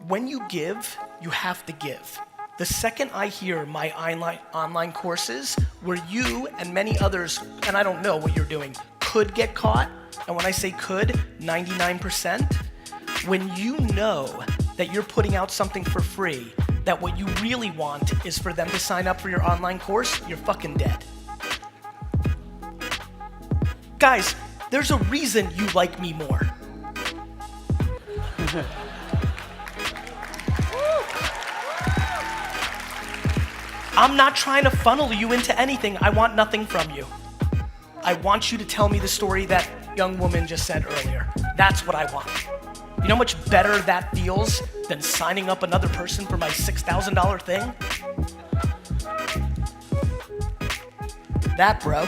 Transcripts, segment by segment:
when you give, you have to give. The second I hear my online courses where you and many others, and I don't know what you're doing, could get caught, and when I say could, 99%, when you know that you're putting out something for free, that what you really want is for them to sign up for your online course, you're fucking dead. Guys, there's a reason you like me more. I'm not trying to funnel you into anything. I want nothing from you. I want you to tell me the story that young woman just said earlier. That's what I want. You know how much better that feels than signing up another person for my $6,000 thing? That, bro.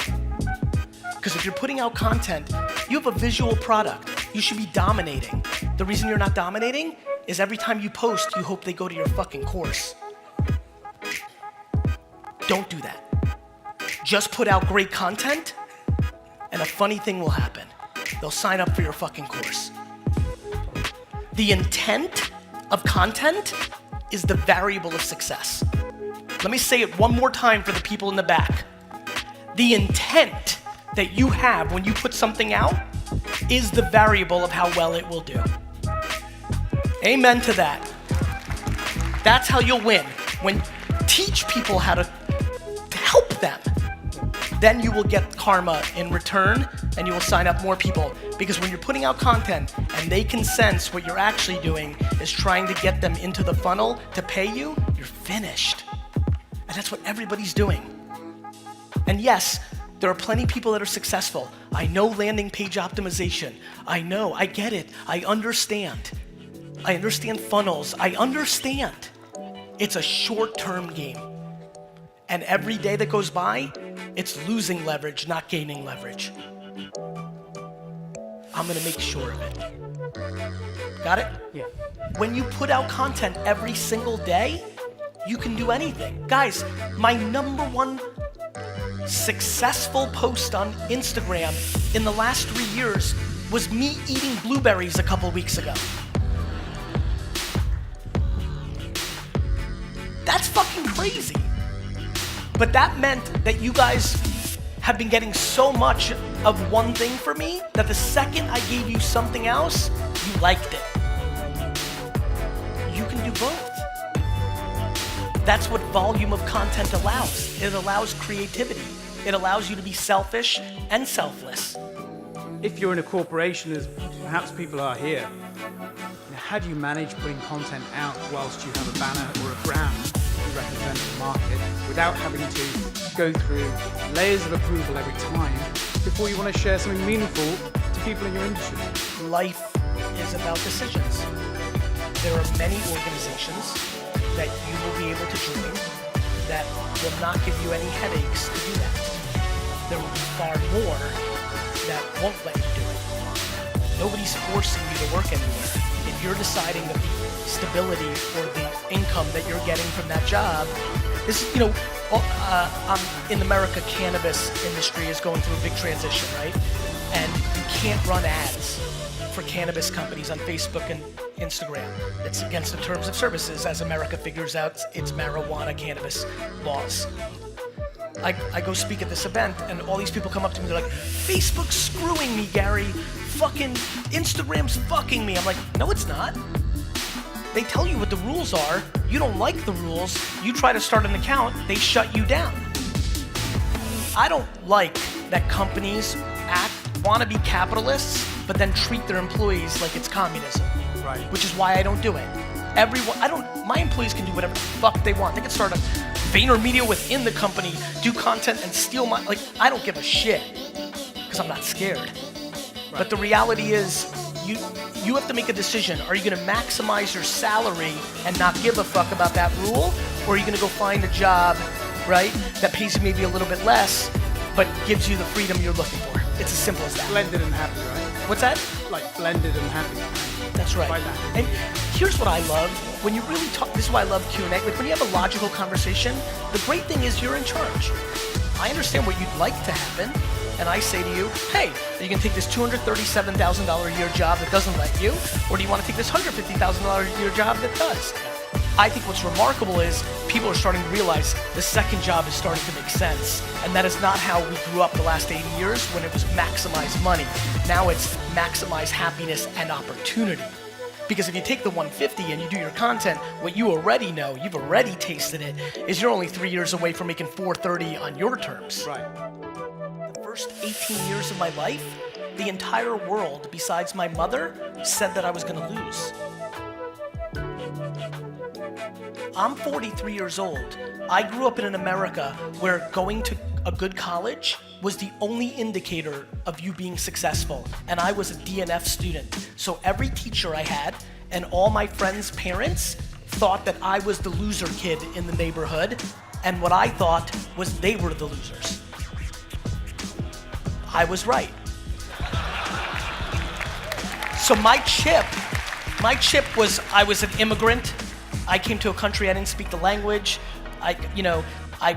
Because if you're putting out content, you have a visual product. You should be dominating. The reason you're not dominating is every time you post, you hope they go to your fucking course. Don't do that. Just put out great content, and a funny thing will happen. They'll sign up for your fucking course. The intent of content is the variable of success. Let me say it one more time for the people in the back. The intent that you have when you put something out is the variable of how well it will do. Amen to that. That's how you'll win. When teach people how to help them, then you will get karma in return and you will sign up more people. Because when you're putting out content and they can sense what you're actually doing is trying to get them into the funnel to pay you, you're finished. And that's what everybody's doing. And yes, there are plenty of people that are successful. I know landing page optimization. I know, I get it. I understand. I understand funnels. I understand. It's a short-term game. And every day that goes by, it's losing leverage, not gaining leverage. I'm gonna make sure of it. Got it? Yeah. When you put out content every single day, you can do anything. Guys, my #1 successful post on Instagram in the last 3 years was me eating blueberries a couple weeks ago. That's fucking crazy. But that meant that you guys have been getting so much of one thing for me that the second I gave you something else, you liked it. You can do both. That's what volume of content allows. It allows creativity. It allows you to be selfish and selfless. If you're in a corporation, as perhaps people are here, how do you manage putting content out whilst you have a banner or a brand to represent the market without having to go through layers of approval every time before you want to share something meaningful to people in your industry? Life is about decisions. There are many organizations that you will be able to join that will not give you any headaches to do that. There will be far more that won't let you do it. Nobody's forcing you to work anywhere. If you're deciding that the stability or the income that you're getting from that job, this is, in America, cannabis industry is going through a big transition, right? And you can't run ads for cannabis companies on Facebook and Instagram. It's against the terms of services as America figures out its marijuana cannabis laws. I go speak at this event and all these people come up to me, they're like, Facebook's screwing me, Gary. Fucking Instagram's fucking me. I'm like, no, it's not. They tell you what the rules are. You don't like the rules. You try to start an account, they shut you down. I don't like that companies want to be capitalists, but then treat their employees like it's communism. Right. Which is why I don't do it. My employees can do whatever the fuck they want. They can start a VaynerMedia within the company, do content and steal I don't give a shit, because I'm not scared. Right. But the reality is, you have to make a decision. Are you gonna maximize your salary and not give a fuck about that rule? Or are you gonna go find a job, right, that pays you maybe a little bit less, but gives you the freedom you're looking for? It's as simple as that. Blended and happy, right? What's that? Like blended and happy. That's right. Like that. And here's what I love. When you really talk, this is why I love Q&A. Like when you have a logical conversation, the great thing is you're in charge. I understand what you'd like to happen, and I say to you, hey, are you gonna take this $237,000 a year job that doesn't let you, or do you wanna take this $150,000 a year job that does? I think what's remarkable is people are starting to realize the second job is starting to make sense. And that is not how we grew up the last 80 years when it was maximize money. Now it's maximize happiness and opportunity. Because if you take the 150 and you do your content, what you already know, you've already tasted it, is you're only 3 years away from making 430 on your terms. Right. The first 18 years of my life, the entire world, besides my mother, said that I was gonna lose. I'm 43 years old. I grew up in an America where going to a good college was the only indicator of you being successful. And I was a DNF student. So every teacher I had and all my friends' parents thought that I was the loser kid in the neighborhood. And what I thought was they were the losers. I was right. So my chip was I was an immigrant. I came to a country I didn't speak the language. I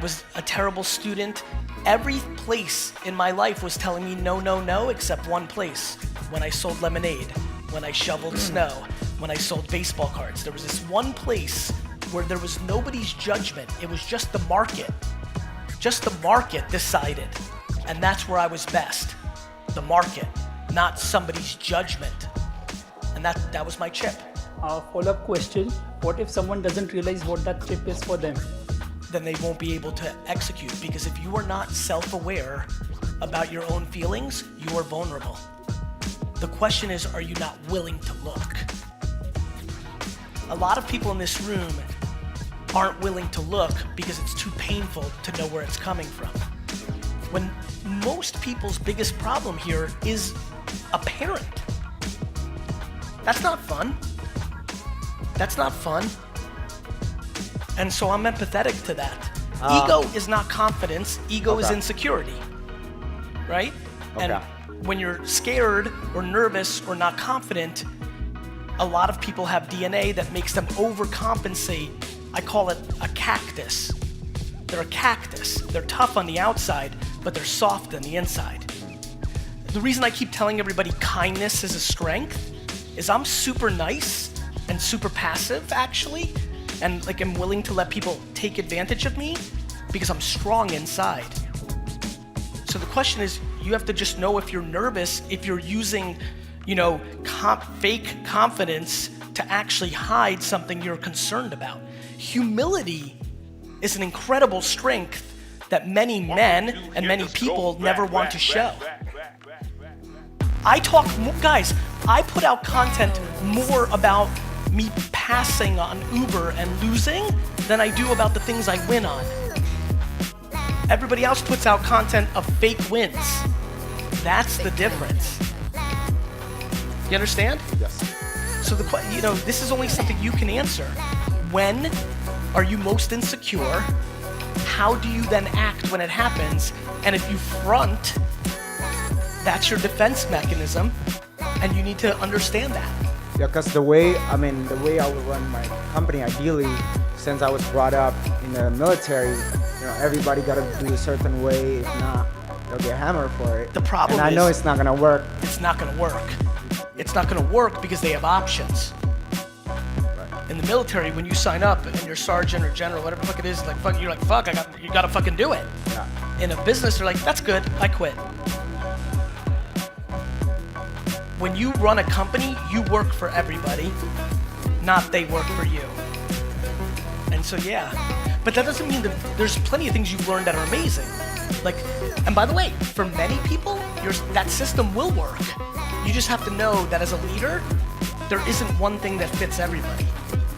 was a terrible student. Every place in my life was telling me no, no, no, except one place. When I sold lemonade, when I shoveled snow, when I sold baseball cards. There was this one place where there was nobody's judgment. It was just the market. Just the market decided. And that's where I was best. The market, not somebody's judgment. And that was my chip. Follow-up question, what if someone doesn't realize what that chip is for them? Then they won't be able to execute, because if you are not self-aware about your own feelings, you are vulnerable. The question is, are you not willing to look? A lot of people in this room aren't willing to look because it's too painful to know where it's coming from. When most people's biggest problem here is a parent. That's not fun. That's not fun. And so I'm empathetic to that. Ego is not confidence, ego is insecurity, right? And when you're scared or nervous or not confident, a lot of people have DNA that makes them overcompensate. I call it a cactus. They're a cactus. They're tough on the outside, but they're soft on the inside. The reason I keep telling everybody kindness is a strength is I'm super nice and super passive, actually, and like I'm willing to let people take advantage of me because I'm strong inside. So the question is, you have to just know if you're nervous, if you're using, fake confidence to actually hide something you're concerned about. Humility is an incredible strength that many men and many people never want to show. I put out content more about me passing on Uber and losing than I do about the things I win on. Everybody else puts out content of fake wins. That's the difference. You understand? Yes. So this is only something you can answer. When are you most insecure? How do you then act when it happens? And if you front, that's your defense mechanism, and you need to understand that. Yeah, because the way I would run my company, ideally, since I was brought up in the military, everybody got to do a certain way. If not, they'll get hammered for it. The problem is, I know it's not gonna work. It's not gonna work. It's not gonna work because they have options. In the military, when you sign up and you're sergeant or general, whatever the fuck it is, you're like, fuck, you gotta fucking do it. Yeah. In a business, they're like, that's good, I quit. When you run a company, you work for everybody, not they work for you. And so, yeah. But that doesn't mean that there's plenty of things you've learned that are amazing. And by the way, for many people, that system will work. You just have to know that as a leader, there isn't one thing that fits everybody.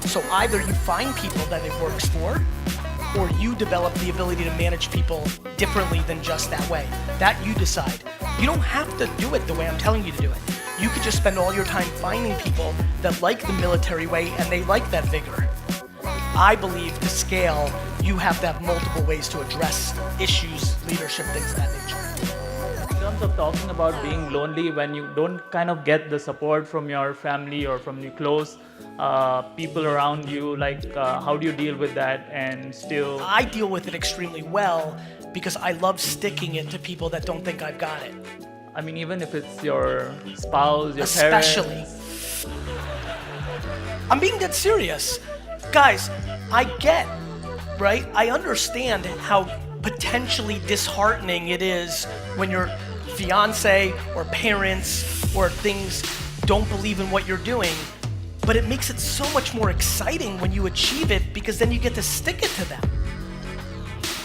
So either you find people that it works for, or you develop the ability to manage people differently than just that way. That you decide. You don't have to do it the way I'm telling you to do it. You could just spend all your time finding people that like the military way and they like that vigor. I believe to scale, you have to have multiple ways to address issues, leadership, things of that nature. terms of talking about being lonely when you don't kind of get the support from your family or from your close people around you, like how do you deal with that and still? I deal with it extremely well because I love sticking it to people that don't think I've got it. I mean, even if it's your spouse, your Especially. parents. I'm being dead serious. Guys, I get, right? I understand how potentially disheartening it is when your fiance or parents or things don't believe in what you're doing, but it makes it so much more exciting when you achieve it because then you get to stick it to them.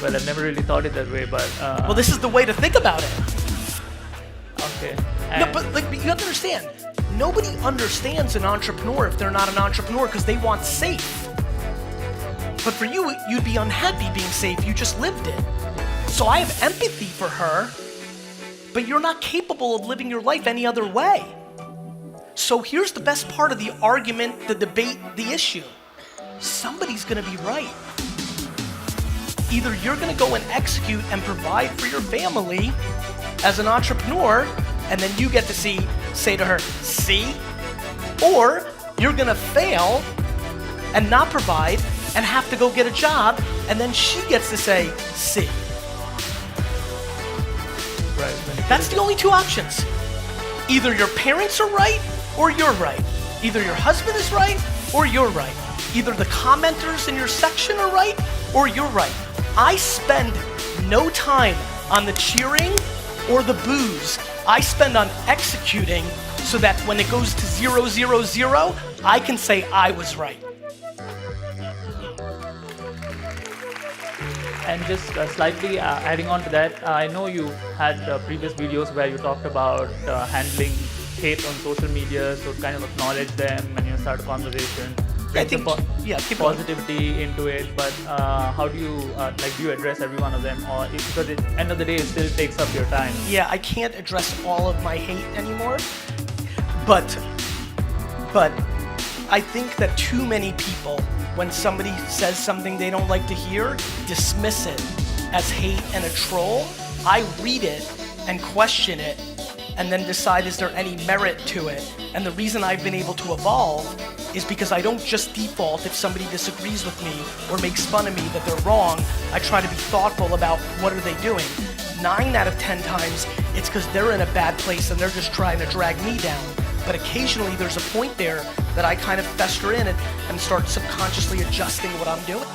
Well, I've never really thought it that way, but Well, this is the way to think about it. okay. No, And- but like you have to understand, nobody understands an entrepreneur if they're not an entrepreneur because they want safe. But for you, you'd be unhappy being safe. You just lived it. So I have empathy for her, but you're not capable of living your life any other way. So here's the best part of the argument, the debate, the issue. Somebody's gonna be right. Either you're gonna go and execute and provide for your family as an entrepreneur, and then you get to say to her, see? Or you're gonna fail and not provide and have to go get a job, and then she gets to say, see. Right. That's the only two options. Either your parents are right or you're right. Either your husband is right or you're right. Either the commenters in your section are right or you're right. I spend no time on the cheering or the boos. I spend on executing so that when it goes to 0, I can say I was right. And just slightly adding on to that, I know you had previous videos where you talked about handling hate on social media, so kind of acknowledge them and start a conversation. I Bring think, some keep going. positivity into it, but how do you do you address every one of them, or because at the end of the day it still takes up your time? Yeah, I can't address all of my hate anymore, but I think that too many people, when somebody says something they don't like to hear, dismiss it as hate and a troll. I read it and question it and then decide is there any merit to it. And the reason I've been able to evolve is because I don't just default if somebody disagrees with me or makes fun of me that they're wrong. I try to be thoughtful about what are they doing. 9 out of 10 times, it's because they're in a bad place and they're just trying to drag me down. But occasionally there's a point there that I kind of fester in and start subconsciously adjusting what I'm doing.